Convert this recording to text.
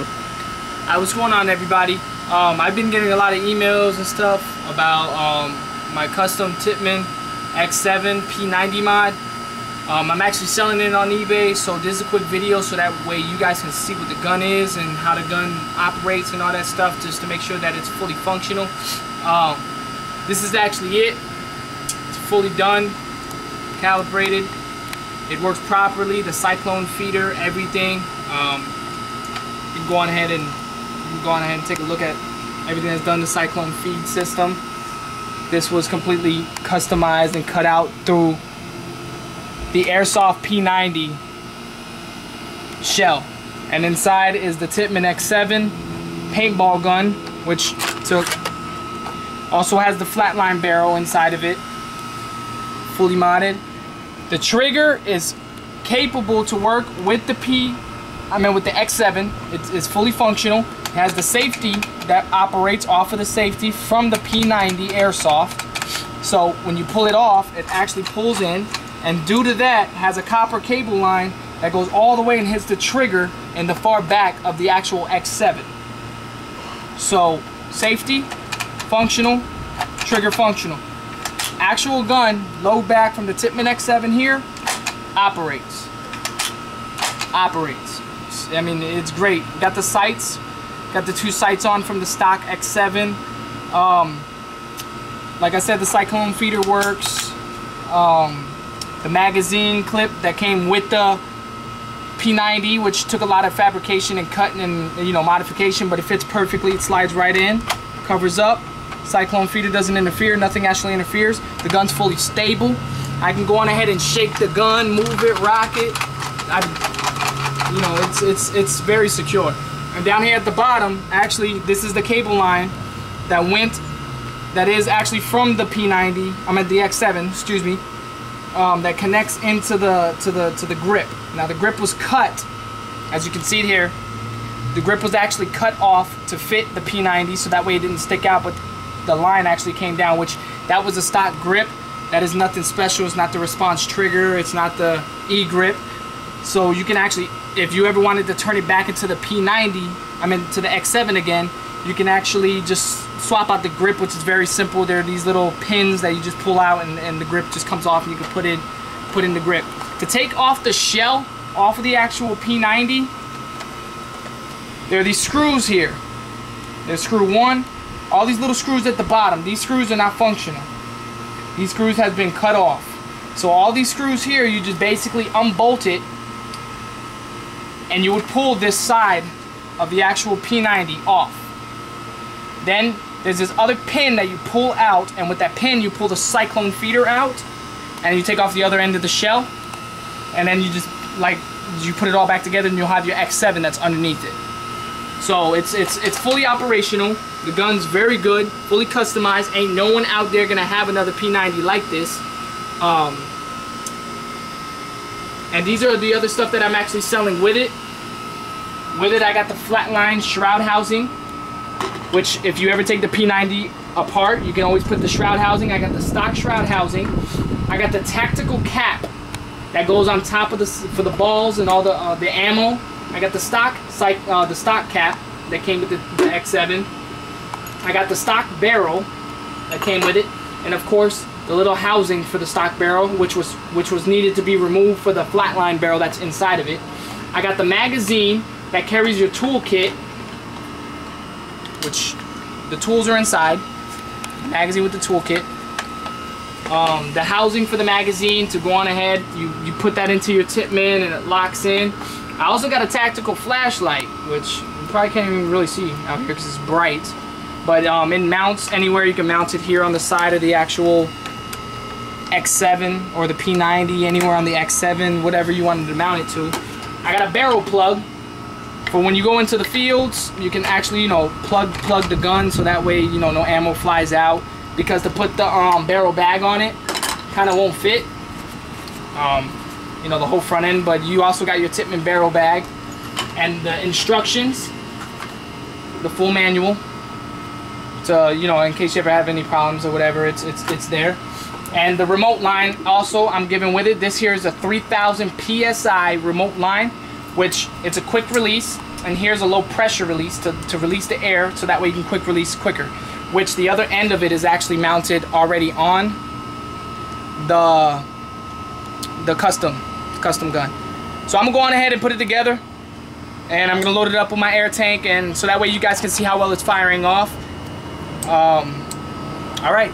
description. What's going on, everybody? I've been getting a lot of emails and stuff about my custom Tippmann X7 P90 mod. I'm actually selling it on eBay, so this is a quick video so that way you guys can see what the gun is and how the gun operates and all that stuff, just to make sure that it's fully functional. This is actually it. It's fully done, calibrated. It works properly, the cyclone feeder, everything. You can go on ahead and take a look at everything that's done, the cyclone feed system. This was completely customized and cut out through the Airsoft P90 shell. And inside is the Tippmann X7 paintball gun, which also has the flatline barrel inside of it, fully modded. The trigger is capable to work with the with the X7. It's fully functional. It has the safety that operates off of the safety from the P90 Airsoft. So when you pull it off, it actually pulls in, and due to that, has a copper cable line that goes all the way and hits the trigger in the far back of the actual X7. So safety, functional, trigger functional. Actual gun, load back from the Tippmann X7 here, operates. I mean, it's great. Got the sights, got the 2 sights on from the stock X7. Like I said, the cyclone feeder works. The magazine clip that came with the P90, which took a lot of fabrication and cutting and modification, but it fits perfectly. It slides right in, covers up. Cyclone feeder doesn't interfere, nothing actually interferes. The gun's fully stable. I can go on ahead and shake the gun, move it, rock it. It's very secure. And down here at the bottom, actually, this is the cable line that is actually from the P90. I'm at the X7, excuse me. That connects into the grip. Now the grip was cut, as you can see it here. The grip was actually cut off to fit the P90, so that way it didn't stick out, but the line actually came down, which that was a stock grip. That is nothing special. It's not the response trigger. It's not the E-grip. So you can actually, if you ever wanted to turn it back into the P90, to the X7 again, you can actually just swap out the grip, which is very simple. There are these little pins that you just pull out, and the grip just comes off, and you can put in the grip. To take off the shell off of the actual P90, there are these screws here. There's screw 1. All these little screws at the bottom, these screws are not functional. These screws have been cut off. So all these screws here, you just basically unbolt it, and you would pull this side of the actual P90 off. Then there's this other pin that you pull out, and with that pin you pull the cyclone feeder out, and you take off the other end of the shell, and then you just you put it all back together, and you'll have your X7 that's underneath it. So it's fully operational. The gun's very good, fully customized. Ain't no one out there gonna have another P90 like this. And these are the other stuff that I'm actually selling with it. With it, I got the flatline shroud housing, which if you ever take the P90 apart, you can always put the shroud housing. I got the stock shroud housing. I got the tactical cap that goes on top of for the balls and all the ammo. I got the stock cap that came with the X7. I got the stock barrel that came with it, and of course the little housing for the stock barrel, which was needed to be removed for the flatline barrel that's inside of it. I got the magazine that carries your toolkit, which the tools are inside. Magazine with the toolkit. The housing for the magazine to go on ahead, you put that into your Tippmann and it locks in. I also got a tactical flashlight, which you probably can't even really see out here because it's bright. But it mounts anywhere. You can mount it here on the side of the actual X7 or the P90, anywhere on the X7, whatever you wanted to mount it to. I got a barrel plug for when you go into the fields. You can actually, plug the gun, so that way, no ammo flies out. Because to put the barrel bag on it, kind of won't fit. The whole front end. But you also got your Tippmann barrel bag and the instructions, the full manual. So in case you ever have any problems or whatever, it's there. And the remote line also I'm giving with it. This here is a 3000 PSI remote line, which it's a quick release. and here's a low pressure release to release the air, so that way you can quick release quicker. Which the other end of it is actually mounted already on the custom gun. So I'm gonna go on ahead and put it together, and I'm gonna load it up with my air tank, and so that way you guys can see how well it's firing off. All right.